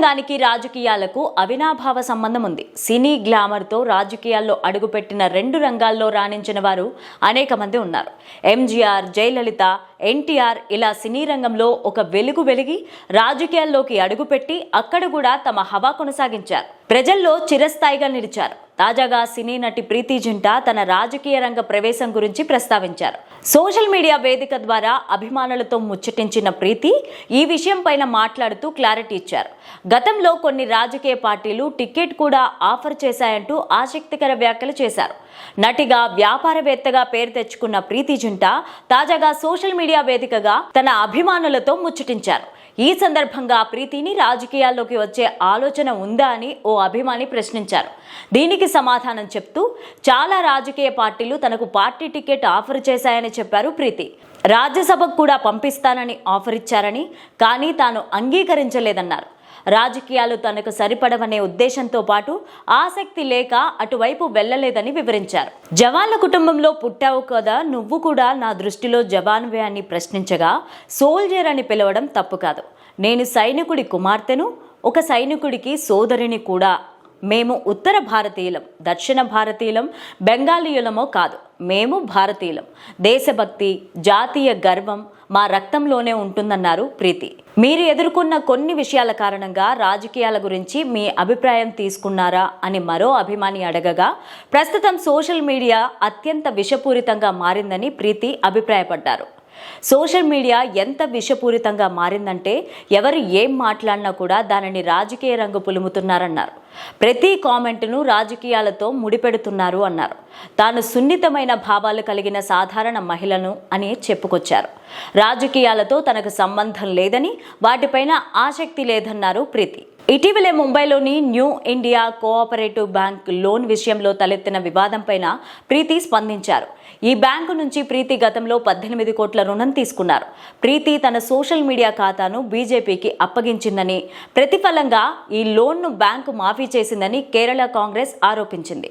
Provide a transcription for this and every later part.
రంగానికి రాజకీయాలకు అవినాభావ సంబంధం ఉంది. సినీ గ్లామర్తో రాజకీయాల్లో అడుగుపెట్టిన రెండు రంగాల్లో రాణించిన వారు అనేక మంది ఉన్నారు. ఎంజీఆర్, జయలలిత, ఎన్టీఆర్ ఇలా సినీ రంగంలో ఒక వెలుగు వెలిగి రాజకీయాల్లోకి అడుగుపెట్టి అక్కడ కూడా తమ హవా కొనసాగించారు. ప్రజల్లో చిరస్థాయిగా నిలిచారు. తాజాగా సినీ నటి ప్రీతి జింటా తన రాజకీయ రంగ ప్రవేశం గురించి ప్రస్తావించారు. సోషల్ మీడియా వేదిక ద్వారా అభిమానులతో ముచ్చటించిన ప్రీతి ఈ విషయం పైన మాట్లాడుతూ క్లారిటీ ఇచ్చారు. గతంలో కొన్ని రాజకీయ పార్టీలు టికెట్ కూడా ఆఫర్ చేశాయంటూ ఆసక్తికర వ్యాఖ్యలు చేశారు. నటిగా, వ్యాపారవేత్తగా పేరు తెచ్చుకున్న ప్రీతి జింటా తాజాగా సోషల్ మీడియా వేదికగా తన అభిమానులతో ముచ్చటించారు. ఈ సందర్భంగా ప్రీతిని రాజకీయాల్లోకి వచ్చే ఆలోచన ఉందా అని ఓ అభిమాని ప్రశ్నించారు. దీనికి సమాధానం చెప్తూ చాలా రాజకీయ పార్టీలు తనకు పార్టీ టికెట్ ఆఫర్ చేశాయని చెప్పారు ప్రీతి. రాజ్యసభకు కూడా పంపిస్తానని ఆఫర్ ఇచ్చారని, కానీ తాను అంగీకరించలేదన్నారు. రాజకీయాలు తనకు సరిపడవనే ఉద్దేశంతో పాటు ఆసక్తి లేక అటువైపు వెళ్లలేదని వివరించారు. జవాన్ల కుటుంబంలో పుట్టావు కదా, నువ్వు కూడా నా దృష్టిలో జవాన్వే అని ప్రశ్నించగా సోల్జర్ అని పిలవడం తప్పు కాదు. నేను సైనికుడి కుమార్తెను, ఒక సైనికుడికి సోదరిని కూడా. మేము ఉత్తర భారతీయులం, దక్షిణ భారతీయులం, బెంగాలీయులమో కాదు. మేము భారతీయులం. దేశభక్తి, జాతీయ గర్వం మా రక్తంలోనే ఉంటుందన్నారు ప్రీతి. మీరు ఎదుర్కొన్న కొన్ని విషయాల కారణంగా రాజకీయాల గురించి మీ అభిప్రాయం తీసుకున్నారా అని మరో అభిమాని అడగగా, ప్రస్తుతం సోషల్ మీడియా అత్యంత విషపూరితంగా మారిందని ప్రీతి అభిప్రాయపడ్డారు. సోషల్ మీడియా ఎంత విషపూరితంగా మారిందంటే ఎవరు ఏం మాట్లాడినా కూడా దానిని రాజకీయ రంగు పులుముతున్నారన్నారు. ప్రతి కామెంట్ను రాజకీయాలతో ముడిపెడుతున్నారు అన్నారు. తాను సున్నితమైన భావాలు కలిగిన సాధారణ మహిళను అని చెప్పుకొచ్చారు. రాజకీయాలతో తనకు సంబంధం లేదని, వాటిపైన ఆసక్తి లేదన్నారు ప్రీతి. ఇటీవలే ముంబైలోని new India cooperative bank loan విషయంలో తలెత్తిన వివాదంపైన ప్రీతి స్పందించారు. ఈ బ్యాంకు నుంచి ప్రీతి గతంలో 18 కోట్ల రుణం తీసుకున్నారు. ప్రీతి తన సోషల్ మీడియా ఖాతాను బీజేపీకి అప్పగించిందని, ప్రతిఫలంగా ఈ లోన్ను బ్యాంకు మాఫీ చేసిందని కేరళ కాంగ్రెస్ ఆరోపించింది.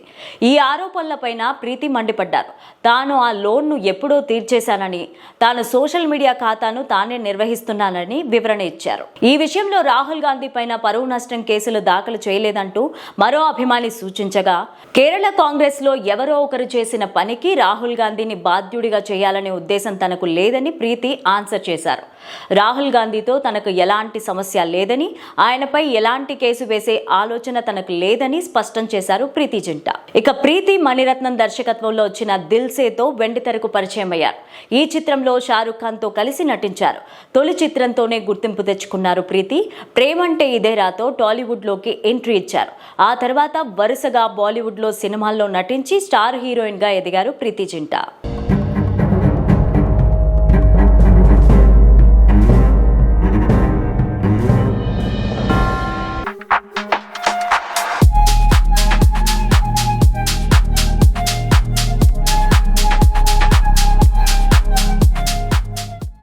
ఈ ఆరోపణలపైన ప్రీతి మండిపడ్డారు. తాను ఆ లోన్ను ఎప్పుడో తీర్చేశానని, తాను సోషల్ మీడియా ఖాతాను తానే నిర్వహిస్తున్నానని వివరణ ఇచ్చారు. ఈ విషయంలో రాహుల్ గాంధీ పైన పరువు నష్టం కేసులు దాఖలు చేయలేదంటూ మరో అభిమాని సూచించగా, కేరళ కాంగ్రెస్ లో ఎవరో ఒకరు చేసిన పనికి రాహుల్ గాంధీని బాధ్యుడిగా చేయాలనే ఉద్దేశం తనకు లేదని ప్రీతి ఆన్సర్ చేశారు. రాహుల్ గాంధీతో తనకు ఎలాంటి సమస్య లేదని, ఆయనపై ఎలాంటి కేసు వేసే ఆలోచన తనకు లేదని స్పష్టం చేశారు ప్రీతి జింటా. ఇక ప్రీతి మణిరత్నం దర్శకత్వంలో వచ్చిన దిల్ సేతో వెండితెరకు పరిచయం అయ్యారు. ఈ చిత్రంలో షారుఖ్ ఖాన్ తో కలిసి నటించారు. తొలి చిత్రంతోనే గుర్తింపు తెచ్చుకున్నారు ప్రీతి. ప్రేమంటే ఇదేరాతో టాలీవుడ్ లోకి ఎంట్రీ ఇచ్చారు. ఆ తర్వాత వరుసగా బాలీవుడ్ లో సినిమాల్లో నటించి స్టార్ హీరోయిన్ గా ఎదిగారు ప్రీతి జింటా.